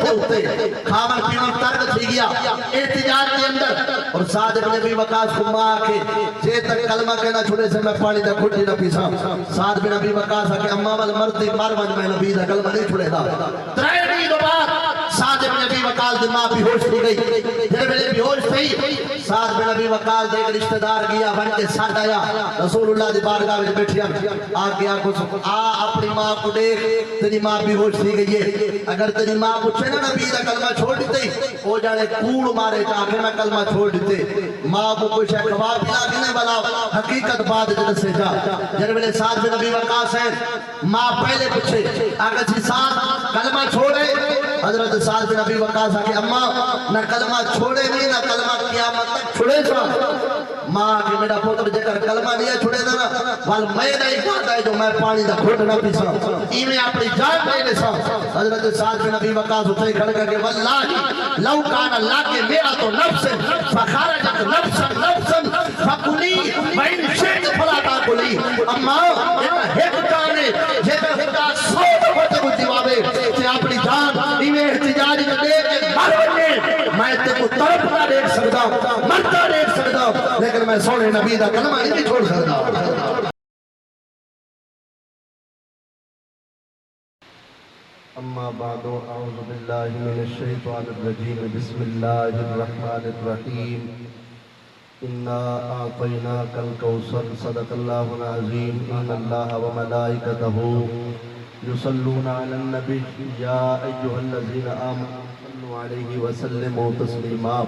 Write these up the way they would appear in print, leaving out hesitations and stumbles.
دے ہوتے کھاون پیون ترک تھی گیا احتجاج کے اندر اور سعد بن ابی وقاص کو ماں کے جے تک کلمہ کہنا چھوڑے سے میں پانی دا گھٹ نہ پیسا سعد بن ابی وقاص کہ اماں وال مرد مر ون میں نبی دا کلمہ نہیں چھوڑے دا ترے دن بعد سعد بن ابی وقاص دی ماں بے ہوش تھی گئی جے ویلے بے ہوش تھی سعد بن ابی وقاص دے ایک رشتہ دار گیا بن کے ساتھ آیا رسول اللہ دی بارگاہ وچ بیٹھیا آ گیا کو اپنی ماں کو دیکھ تیری ماں بے ہوش تھی گئی ہے اگر تیری ماں پوچھے نا نبی دا کلمہ چھوڑ دیتے وہ جانے کوڑ مارے چاہ کے میں کلمہ چھوڑ دیتے ماں کو کوئی شے کباب پلا کے نہیں بلا حقیقت بات جد سے جا جن ویلے سعد بن ابی وقاص ہیں ماں پہلے پوچھے اگر سی سعد کلمہ چھوڑے حضرت سعد بن ابی وقاص کہ اماں نہ کلمہ چھوڑے نہیں نہ کلمہ قیامت تک چھوڑے چھا ماں کہ میرا پوتر جے کر کلمہ نہیں چھوڑے دا وال میں نہیں کہتا ہے جو میں پانی دا گھٹ نہ پیسا ایویں اپنی جان نہیں لیسا حضرت سعد بن ابی وقاص اٹھے کھڑ کر کے واللہ لو کان اللہ کے میرا تو نفس فخارجت نفسا نفسا فقلی وین شئت فلا تاکلی اماں ایک کانے جے میں خدا سو دفعہ کو جوابے کہ اپنی جان ایویں احتجاج دے کے مر بنے میں تے کو طرف نہ دیکھ سکتا مرتا دیکھ سکتا لیکن میں سونے نبی دا کلمہ نہیں چھوڑ سکتا اما بعد اعوذ باللہ من الشیطان الرجیم بسم اللہ الرحمن الرحیم انا اعطیناک الکوثر صدق اللہ العظیم ان اللہ وملائکتہ یصلون علی النبی یا ایہا الذین آمنوا صلوا علیہ وسلموا تسلیما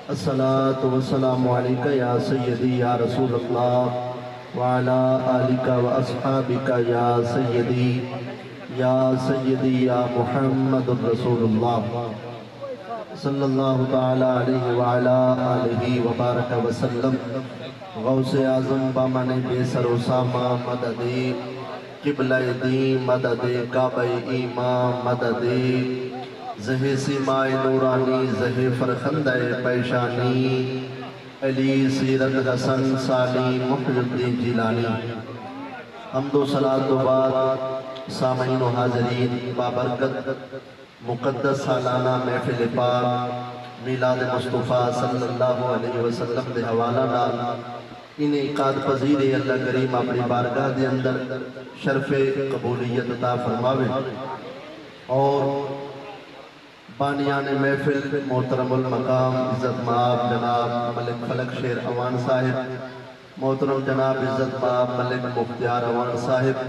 الصلاة والسلام علیکہ یا سیدی یا رسول اللہ وعلا آلکہ واصحابکہ یا سیدی یا محمد رسول اللہ صلی اللہ تعالی علیہ وعلا آلہ وبارک وسلم غوث اعظم بامن بے سر اسامہ مدد قبلہ دین مدد کعبہ ایمان مدد زہ سیمائے نورانی زہ فرخندہ پیشانی علی سیرت حسن سالی محی الدین جیلانی حمد و صلاة و بعد سامعین و حاضرین بابرکت مقدس سالانہ محفل پاک میلاد مصطفیٰ صلی اللہ علیہ وسلم دے حوالہ نال انہیں اقاد پذیر اللہ کریم اپنی بارگاہ دے اندر شرف قبولیت عطا فرماوے اور بانیان محفل محترم المقام عزت مآب جناب ملک فلک شیر اوان صاحب محترم جناب عزت مآب ملک مختیار اوان صاحب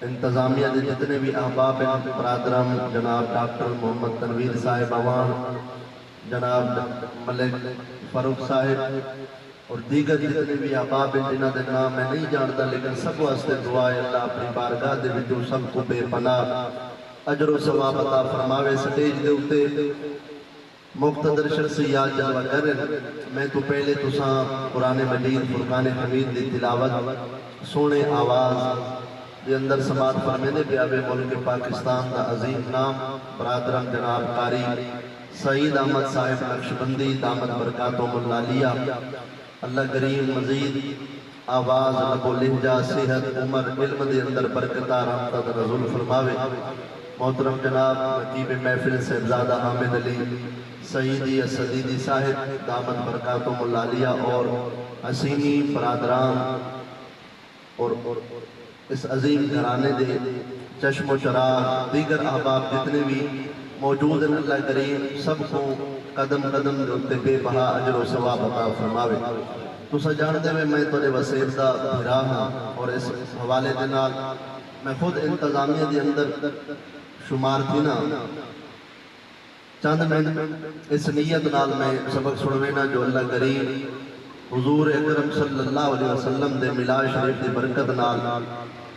انتظامیہ دے جتنے بھی احباب برادرم جناب ڈاکٹر محمد تنویر صاحب اوان جناب ملک فاروق صاحب اور دیگر جتنے بھی احباب جنہ دے نام میں نہیں جانتا لیکن سب واسطے دعائے اللہ اپنی بارگاہ دے وچوں سب کو بے پناہ اجر و ثواب عطا فرماوے سٹیج دے اوتے مقتدر شخصیات جلوہ کرن میں تو پہلے تساں قرآن مجید فرقان حمید دی تلاوت سونے آواز دے اندر سماعت فرمینے پیابے ملک پاکستان دا عظیم نام برادرم جناب قاری سعید احمد صاحب نقشبندی دامت برکاتوں ملالیہ اللہ کریم مزید آواز نبو لہجہ صحت عمر علم دے اندر برکتہ رحمتہ رسول فرماوے محترم جناب نقیب محفل صاحبزادہ حامد علی سعیدی صدیدی صاحب دامت برکاتوں ملالیہ اور حسینی برادران اور اس عظیم گھرانے دے چشم و چراغ دیگر احباب جتنے بھی موجود ہیں اللہ کریم سب کو قدم قدم دے بے بہا اجر و ثواب عطا فرماوے تو سجاندے میں توڑے وسیل دا بھرا ہوں اور اس حوالے دے نال میں خود انتظامیہ دے اندر شمار تھی نا چاند میں اس نیت نال میں سبق سنوینا جو اللہ کریم حضور اکرم صلی اللہ علیہ وسلم دے ملاد شریف دے برکت نال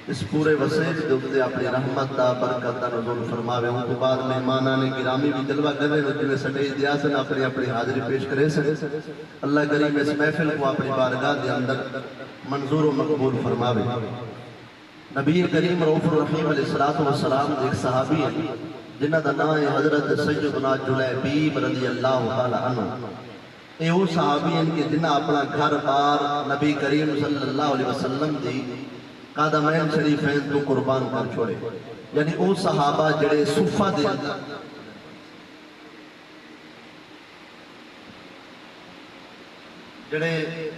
اس پورے وسیل دے اپنے اپنی رحمت دا برکت دا نزول فرماوے ان کو بعد مہمانان گرامی بھی جلوہ کر رہے ہیں جنہیں سٹیج دیا سن اپنی اپنی حاضری پیش کرے سن اللہ کریم اس محفل کو اپنی بارگاہ دے اندر منظور و مقبول فرماوے نبی کریم رؤوف الرحیم علیہ السلام ایک صحابی ہے جنہ دا نام ہے حضرت سیدنا جلیبیب رضی اللہ تعالی عنہ اے وہ صحابی ہیں کہ جنہ اپنا گھر بار نبی کریم صلی اللہ علیہ وسلم دی قادمین شریفین تو قربان کر چھوڑے. یعنی او صحابہ جڑے صفہ دے اندر جڑے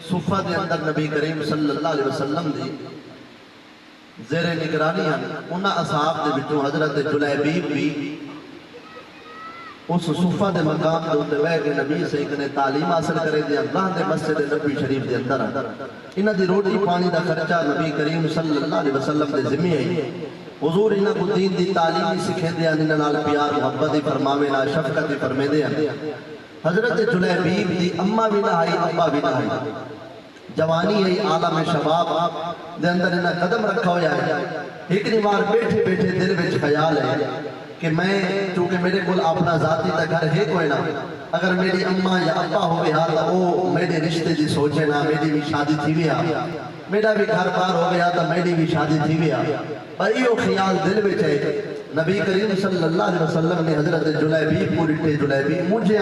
صفہ دے اندر نبی کریم صلی اللہ علیہ وسلم دی زیر نگرانی ہیں انہاں اصحاب دے بچوں حضرت جلیبیب بھی اس صفہ دے مقام دے ہوتے ہوئے کہ نبی سے ایک نے تعلیم حاصل کرے دیا اللہ دے مسجد نبی شریف دے اندر انہاں دی روٹی پانی دا خرچہ نبی کریم صلی اللہ علیہ وسلم دے ذمہ ہے. حضور انہاں کو دین دی تعلیمی سکھے دیا انہاں نال پیار محبت دی فرماوے نا شفقت دی فرمے دیا. حضرت جلیبیب دی اماں بھی نہ آئی ابا بھی نہ آئی جوانی ہے عالم شباب دے اندر انہاں قدم رکھا ہویا ہے. ایک نوار بیٹھے بیٹھے دل وچ خیال ہے کہ میں چونکہ میرے کول اپنا ذاتی تا گھر ہے کوئی نہ اگر میری اماں یا ابا ہو گیا تو وہ میرے رشتے دی سوچے نہ میری بھی شادی تھی ویا میرا بھی گھر بار ہو گیا تو میری بھی شادی تھی ویا. پر یہ خیال دل وچ ہے. نبی کریم صلی اللہ علیہ وسلم نے حضرت جلیبیب کو ڈٹے جلیبیب مجھے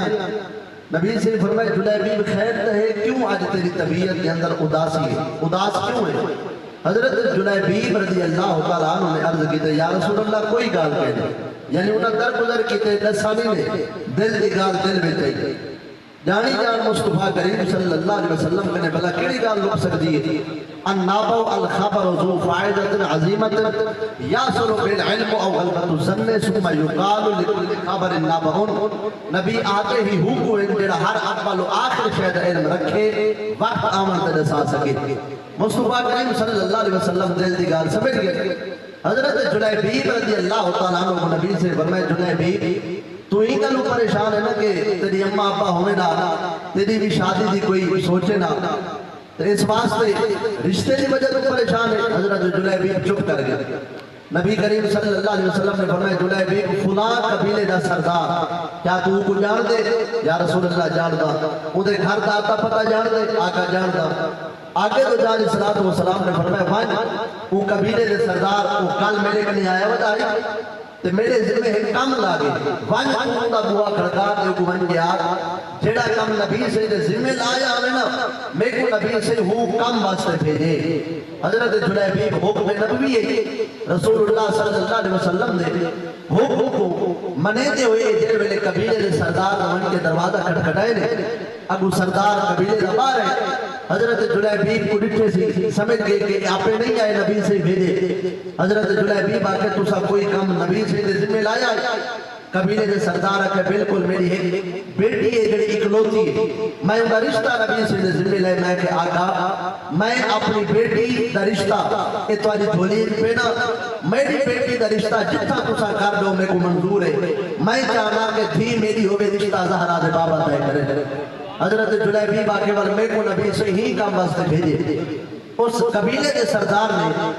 نبی سے فرمائے جلیبیب خیر ہے کیوں آج تیری طبیعت کے اندر اداسی ہے اداس کیوں ہے. حضرت جلیبیب رضی اللہ تعالیٰ عنہ نے عرض کی تے یا رسول اللہ کوئی گال کہہ دے یعنی انہاں درگزر کی تے دسانی نے دل دی گال دل میں چاہیے جانی جان مصطفیٰ کریم صلی اللہ علیہ وسلم نے بلا کیڑی گال لک سکتی ہے. النابو الخبر ذو فائدت عظیمت یاسر بالعلم او غلبت الظن ثم یقال لکل خبر نابعون. نبی آتے ہی ہو کو جڑا ہر اول و آخر شاید علم رکھے وقت آمن تے دسا سکے. مصطفیٰ کریم صلی اللہ علیہ وسلم دل دی گال سمجھ گئے. حضرت جلیبیب رضی اللہ تعالیٰ عنہ نبی سے فرمائے جلیبیب تو ہی گلو پریشان ہے نا کہ تیری اماں ابا ہوئے نہ تیری بھی شادی دی کوئی سوچے نہ تو اس واسطے رشتے دی وجہ تو پریشان ہے. حضرت جلیبیب چپ کر گئے. نبی کریم صلی اللہ علیہ وسلم نے فرمایا جلیبیب فلاں قبیلے دا سردار کیا تو کو جان دے یا رسول اللہ جان دا اودے گھر دا آقا پتہ جان دے آقا جان دا آگے تو جان صلی وسلام نے فرمایا بھائی وہ قبیلے دے سردار وہ کل میرے کنے آیا بتائی تے میرے ذمہ ہے کم لاگے ون دا بوا کھڑکا تے کو ون گیا جڑا کم نبی سے دے ذمہ لایا ہوے نا میں کو نبی سے ہو کم واسطے بھیجے. حضرت جلیبیب حکم نبوی ہے رسول اللہ صلی اللہ علیہ وسلم نے حکم کو منے دے ہوئے جڑے ویلے قبیلے دے سردار ون کے دروازہ کھٹکھٹائے نے اگو سردار قبیلے دا باہر ہے. حضرت جلیبیب کو ڈٹھے سی سمجھ گئے کہ آپے نہیں آئے نبی سے بھیجے. حضرت جلیبیب آکے تو سا کوئی کام نبی سے دے ذمہ لایا قبیلے دے سردار آکے بالکل میری ہے بیٹی ہے جڑی اکلوتی ہے میں ان کا رشتہ نبی سے دے ذمہ لائے میں کہ آقا میں اپنی بیٹی دا رشتہ اتواری دھولی پینا میری بیٹی دا رشتہ جتنا تسا کر دو میں کو منظور ہے. میں چاہنا کہ تھی میری ہوئے رشتہ زہرا دے بابا طے کرے. حضرت جلیبیب آکے والے میں کو نبی سے ہی کام واسطے بھیجے. اس قبیلے دے سردار نے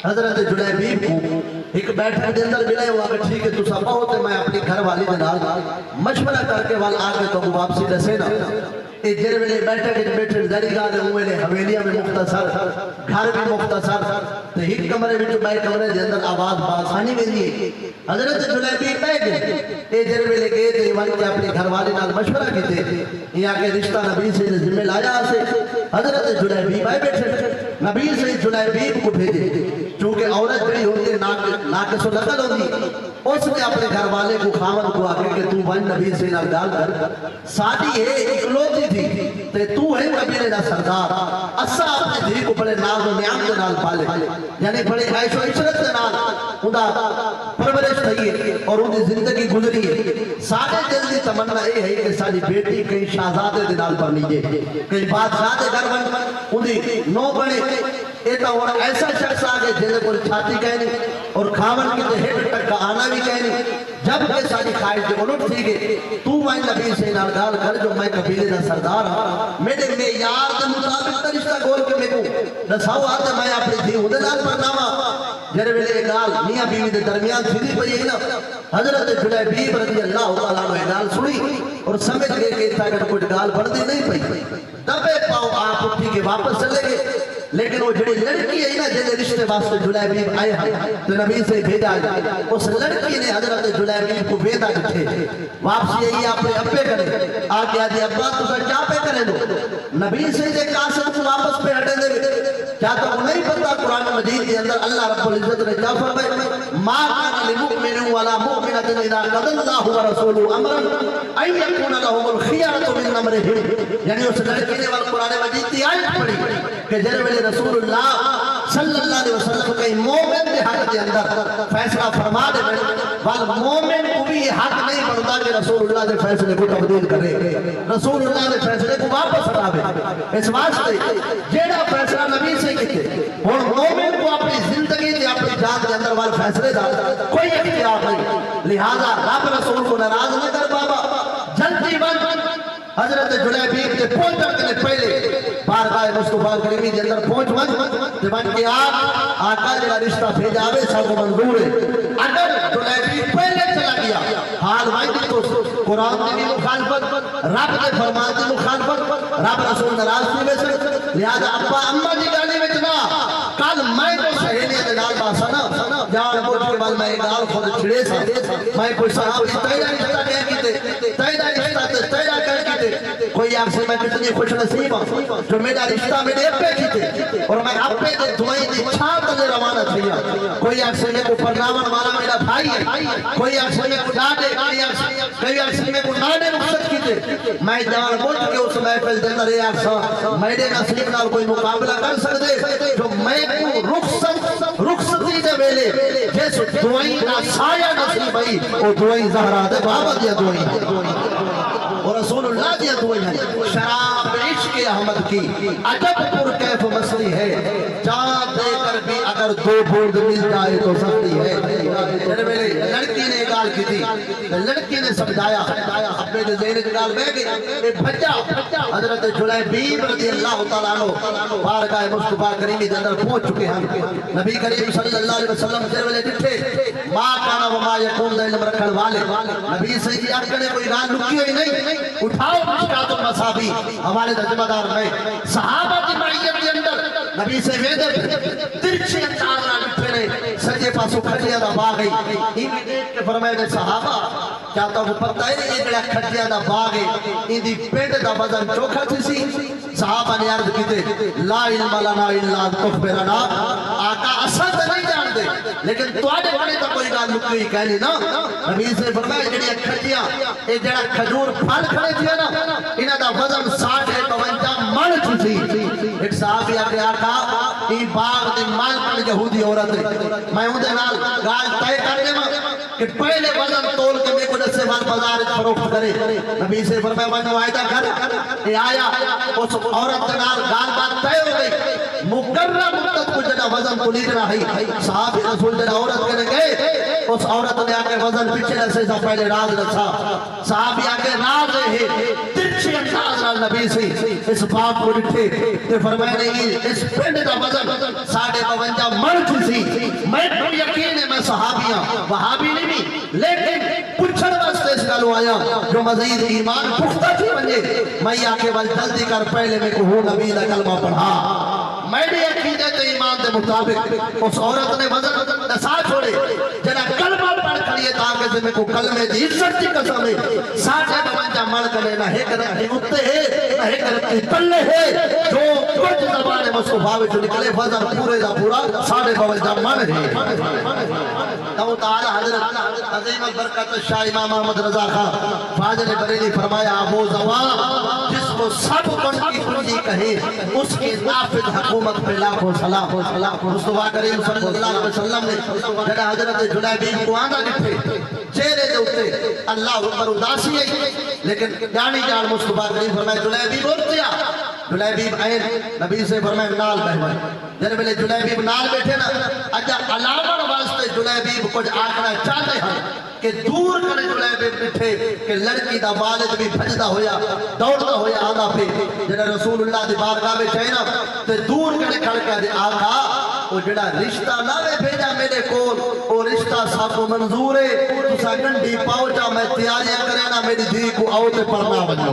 حضرت جلیبیب کو ایک بیٹھے دے اندر ملے ہوا کہ ٹھیک ہے تو سب ہوتے میں اپنی گھر والی دے نال مشورہ کر کے وال آگے تو واپسی دسے نا اے جڑے ویلے بیٹھے کے بیٹھے دری گاہ دے ہوئے حویلیاں میں مختصر گھر بھی مختصر تے ایک کمرے وچ بے کمرے دے اندر آواز باسانی ویندی ہے. حضرت جلیبیب بیٹھ گئے اے جڑے ویلے گئے تے ون کے اپنی گھر والی نال مشورہ کیتے یہ آگے رشتہ نبی سے ذمہ لایا سے. حضرت جلیبیب آئے بیٹھے نبی سے جلیبیب کو بھیجے چونکہ عورت جڑی ہوتی ہے ناقص و نقل ہوتی اس نے اپنے گھر والے کو خاون کو آگے کہ تو ون نبی سے نال گال کر سادی ہے اکلوتی تھی تے تو ہے قبیلے دا سردار اسا اپنے دھی کو بڑے ناز و نعم دے نال پالے یعنی بڑے عیش و عشرت دے نال انہا پرورش تھی ہے اور ان کی زندگی گزری ہے. سارے دل دی تمنا یہ ہے کہ ساری بیٹی کئی شہزادے دے نال پر لیجئے کئی بادشاہ دے گھر بن انہیں نو بنے ایتا اور ایسا شخص آگے جنہیں کو چھاتی کہنی اور کھاون کی تے ہیٹ تک کا آنا بھی کہنی جب کہ ساری خواہش جو الٹ تھی گئے تو میں نبی سے نالگال کر جو میں قبیلے دا سردار ہوں میرے میں یار دے مطابق تا رشتہ گول کے میں کو نساو آتے میں اپنی تھی ادھے نال پر ناما جرے ویلے گال میاں بیوی دے درمیان سیدھی پئی ہے نا. حضرت جلیبیب رضی اللہ تعالیٰ عنہ گال سنی اور سمجھ گئے کہ اتنا کہ کچھ گال بڑھتی نہیں پئی دبے پاؤ آپ اٹھی کے واپس چلے گئے. لیکن وہ جڑی لڑکی ہے نا جنہیں رشتے واسطے جلیبیب آئے ہیں تو نبی سے بھیجا گیا اس لڑکی نے حضرت جلیبیب کو بھیجا دکھے واپسی یہی اپنے ابے کرے آگے آدھی ابا تو کیا پہ کرے دو نبی سے دے قاسم کو واپس پہ ہٹے دے کیا تو نہیں پتا قرآن مجید کے اندر اللہ رب العزت نے کیا فرمایا ما کان للمؤمن ولا مؤمنۃ اذا قضى الله ورسوله امرا ان يكون لهم الخيارة من امرهم، یعنی اس لڑکی نے قرآن مجید کی آیت پڑھی کہ جن میں رسول اللہ صلی اللہ علیہ وسلم کے مومن کے حق کے اندر فیصلہ فرما دے والمومن کو بھی یہ حق نہیں بنتا کہ رسول اللہ کے فیصلے کو تبدیل کرے، رسول اللہ کے فیصلے کو واپس لاوے۔ اس واسطے جیڑا فیصلہ نبی سے کیتے اور مومن کو اپنی زندگی کے اپنی جان کے اندر والے فیصلے دا کوئی اختیار نہیں، لہذا رب رسول کو ناراض نہ کر بابا، جلدی بن حضرت جلیبیب کے پہنچنے کے پہلے بارگاہ مصطفیٰ کریمی کے اندر پہنچ بن کے آقا جڑا رشتہ بھیجا وے سب منظور ہے۔ اگر جلیبیب پہلے چلا گیا حال وائدی تو قرآن کی مخالفت، رب کے فرمان کی مخالفت، رب رسول ناراض نہیں وے سکتے، لہذا ابا اما جی گالی میں جنا کل میں کو سہیلیاں دے نال باسا نا جان بوجھ کے بعد میں گال خود چھڑے سا میں کوئی صحابی تیرا رشتہ کہہ کیتے تیرا رشتہ تیرا کہہ کیتے کوئی آپ سے میں کتنی خوش نصیب ہوں جو میرا رشتہ میرے اپنے کیتے اور میں اپنے دے دعائیں دی چھاپ دے روانہ تھیا، کوئی آپ سے میں کو پرناون والا میرا بھائی ہے، کوئی آپ سے میں کو ڈاٹے کوئی آپ سے میں کو ڈاٹے رخصت کیتے، میں جان بوجھ کے اس محفل دے اندر یہ آسا میرے نصیب نال کوئی مقابلہ کر سکتے جو میں کو رخصتی دے ویلے جس دعائیں کا سایہ نصیب ہے وہ دعائیں زہرا دے بابا دیا دعائیں اور رسول اللہ دیا دعائیں ہیں۔ شراب عشق احمد کی عجب پر کیف مستی ہے، جان دے کر بھی اگر دو بوند مل جائے تو سختی ہے۔ لڑکی نے گال کی تھی، لڑکی نے سمجھایا اپنے ذہن کی گال بہ گئی اے بچہ حضرت جلیبیب رضی اللہ تعالیٰ عنہ بارگاہ مصطفیٰ کریمی کے اندر پہنچ چکے ہیں۔ نبی کریم صلی اللہ علیہ وسلم جے ویلے ڈٹھے ما کانا وما یکون دا علم رکھن والے نبی سے جی اکڑے کوئی گال لکی ہوئی نہیں، اٹھاؤ مشکات المصابی ہمارے ذمہ دار میں صحابہ کی معیت کے اندر نبی سے ویدے ترچی انداز نہ لٹھے نے سجے پاسو کھجیاں دا باغ ہے، ان دیکھ کے فرمائے نے صحابہ کیا تو پتہ ہے یہ جڑا کھجیاں دا باغ ہے ان دی پینڈ دا وزن چوکھا سی؟ صحابہ نے عرض کیتے لا علم لنا الا تخبرنا، آقا اساں تے نہیں جان دے لیکن تواڈے بارے تے کوئی گل لکی کہنی نا۔ نبی سے فرمایا جڑی کھجیاں اے جڑا کھجور پھل کھڑے تھے نا انہاں دا وزن 60-52 من سی۔ ایک صحابی آکے آقا ای باغ دی مالک یہودی عورت ہے، میں اون دے نال گال طے کر دیواں کہ پہلے وزن تول کے میرے کو دسے وال بازار فروخت کرے۔ نبی سے فرمایا میں وعدہ کر اے آیا اس عورت کے نال گال بات طے ہو گئی، مقرر مدت کو جڑا وزن کو لینا ہے صحابی رسول جڑا عورت کے گئے اس عورت نے آکے وزن پیچھے رسے سے پہلے راز رکھا، صحابی آکے راز ہے ترچی انداز نال نبی سے اس باپ کو ڈٹھے تے فرمایا نہیں اس پنڈ دا وزن 52 من سی۔ میں کو یقین ہے میں صحابیاں وہابی نہیں بھی لیکن پوچھن واسطے اس گلو آیا جو مزید ایمان پختہ تھی بنے میں آکے وال جلدی کر پہلے میں کو ہوں نبی دا کلمہ پڑھا، میں نے عقیدے تے ایمان دے مطابق اس عورت نے وزن نسا چھوڑے جنا کلمہ پڑھ کریے تاکہ سے میں کو کلمے دی عزت کی قسم ہے 52 من کلے نہ ہے کرتی اتے ہے نہ ہے کرتی تلے ہے جو کچھ زبان مصطفیٰ وچ نکلے وزن پورے دا پورا 52 من ہے۔ تو تعالی حضرت عظیم البرکت شاہ امام محمد رضا خان فاضل بریلی فرمایا وہ زبان جس کو سب کن کی کنجی کہے اس کے نافذ حکومت پہ لاکھوں سلام مصطفیٰ کریم صلی اللہ علیہ وسلم نے جڑا حضرت جلیبیب کو آنا لکھے چہرے دے اتے اللہ اکبر اداسی ہے لیکن جانی جان مصطفیٰ کریم فرمائے جلیبیب اٹھیا جلیبیب آئے نبی سے فرمائے نال بہن جن ملے جلیبیب نال بیٹھے نا اجا علامہ واسطے جلیبیب کچھ آکھنا چاہتے ہیں کہ دور کرے جلیبیب بیٹھے کہ لڑکی دا والد بھی بھجدا ہویا دوڑدا ہویا آنا پہ جنہ رسول اللہ دی بارگاہ میں چاہینا تے دور کرے کھڑ کے دے آقا وہ جڑا رشتہ نہ بھیجا میرے کول وہ رشتہ سب کو منظور ہے تسا گنڈی پاؤ جا میں تیاریاں کرے نا میری دھی کو آؤ تے پڑھنا بنو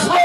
100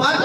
5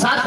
7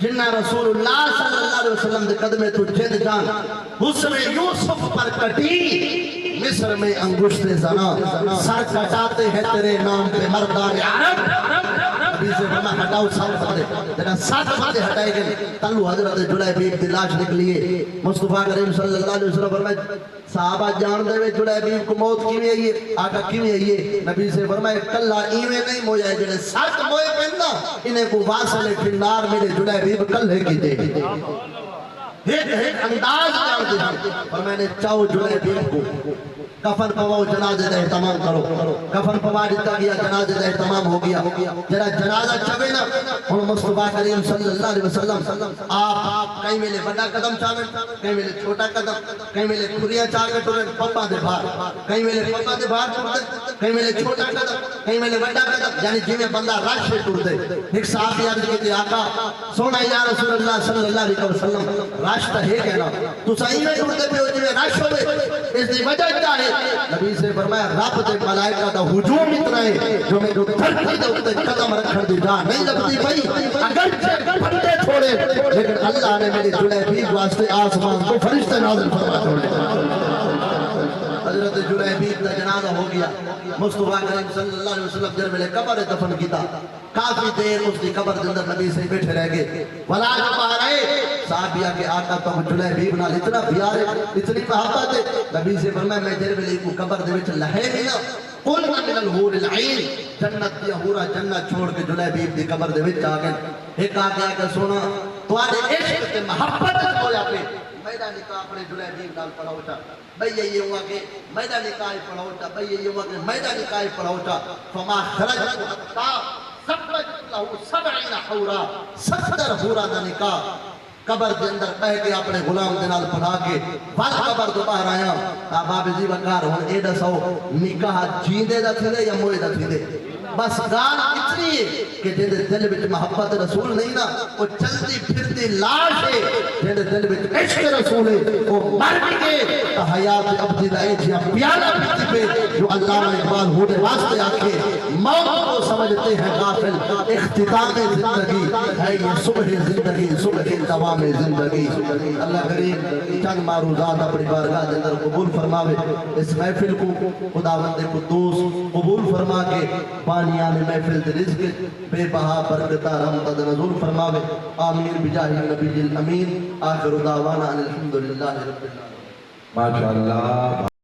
جنہ رسول اللہ صلی اللہ علیہ وسلم دے قدمے تو جند جان حسن یوسف پر کٹی مصر میں انگشت زنا سر کٹاتے ہیں تیرے نام پہ مردان عرب نبی سے فرما ہٹاؤ ساتھ بندے جنہ ساتھ بندے ہٹائے گئے تلو حضرت جلیبیب دی لاش نکلیے مصطفیٰ کریم صلی اللہ علیہ وسلم فرمائے صحابہ جان دے وے جلیبیب کو موت کیویں آئیے آقا کیویں آئیے نبی سے فرمائے کلہ ایویں نہیں مویا جنہ ساتھ موئے پہننا انہیں کو واصل فنار میرے جلیبیب کلے کی دے ایک انداز جان دے اور میں نے چاہو جلیبیب کو کفن پواؤ جنازے دے اہتمام کرو کفن پوا دیتا گیا جنازے دے اہتمام ہو گیا جرا جنازہ چوے نا اور مصطفیٰ کریم صلی اللہ علیہ وسلم آپ کہیں میں لے بڑا قدم چاہے کہیں میں لے چھوٹا قدم کہیں میں لے کھریاں چاہے ٹورے پپا دے بھار کہیں میں لے پپا دے بھار ٹورے کہیں میں لے چھوٹا قدم کہیں میں لے بڑا قدم یعنی جی میں بندہ راش سے ٹور دے ایک صحابی یاد کہتے آقا سونا یا رسول اللہ صلی اللہ علیہ وسلم راش تا ہے کہنا تو صحیح میں ٹور دے پہ ہو جی میں راش ہوئے اس دی وجہ کیا ہے نبی سے فرمایا رب دے ملائکہ دا ہجوم اتنا ہے جو میں جو دھرتی دے اتے قدم رکھن دی جان نہیں لگتی بھائی اگرچہ پھٹے چھوڑے لیکن اللہ نے میری جلیبیب واسطے آسمان کو فرشتے نازل فرما چھوڑے حضرت جلیبیب دا جنازہ ہو گیا مصطفیٰ کریم صلی اللہ علیہ وسلم جن میں قبر دفن کیتا کافی دیر اس دی قبر دندر نبی سے بیٹھے رہ گئے ولا جو باہر آئے صحابیہ کے آقا تو جلیبیب نال اتنا پیارے اتنی محبت ہے نبی سے فرمایا میں جن میں کو قبر دے وچ لہے گیا قل من الحور العین جنت دی حورا جنت چھوڑ کے جلیبیب دی قبر دے وچ آ گئے ایک آ کے سونا تواڈے عشق تے محبت ہویا پہ میرا نکاح اپنے جلیبیب نال پڑھاؤ چا بھئی یہ ہوا کہ میرا نکاح پڑھاؤ چا بھئی یہ ہوا کہ میرا نکاح پڑھاؤ چا فما خرجت حتا سبت له 70 حورا 70 حورا دا نکاح قبر دے اندر بہ کے اپنے غلام دے نال پڑھا کے پھر قبر تو باہر آیا بابا جی وقار ہن اے دسو نکاح جیندے دا تھے یا موئے دا تھے بس گال اتنی ہے کہ جن دل وچ محبت رسول نہیں نا وہ چلتی پھرتی لاش ہے جن دل وچ عشق رسول ہے وہ مر کے تو حیات ابدی دا ایجیا پیالا پیتی پہ جو علامہ اقبال ہونے واسطے آکھے موت کو سمجھتے ہیں غافل اختتام زندگی ہے یہ صبح زندگی صبح دوام زندگی اللہ کریم چند معروضات اپنی بارگاہ دے اندر قبول فرماوے اس محفل کو خداوند قدوس قبول فرما کے پانیان محفل دے رزق بے بہا برکتہ رحمت نزول فرماوے آمین بجاہ نبی الامین آخر دعوانا الحمدللہ رب العالمین ماشاءاللہ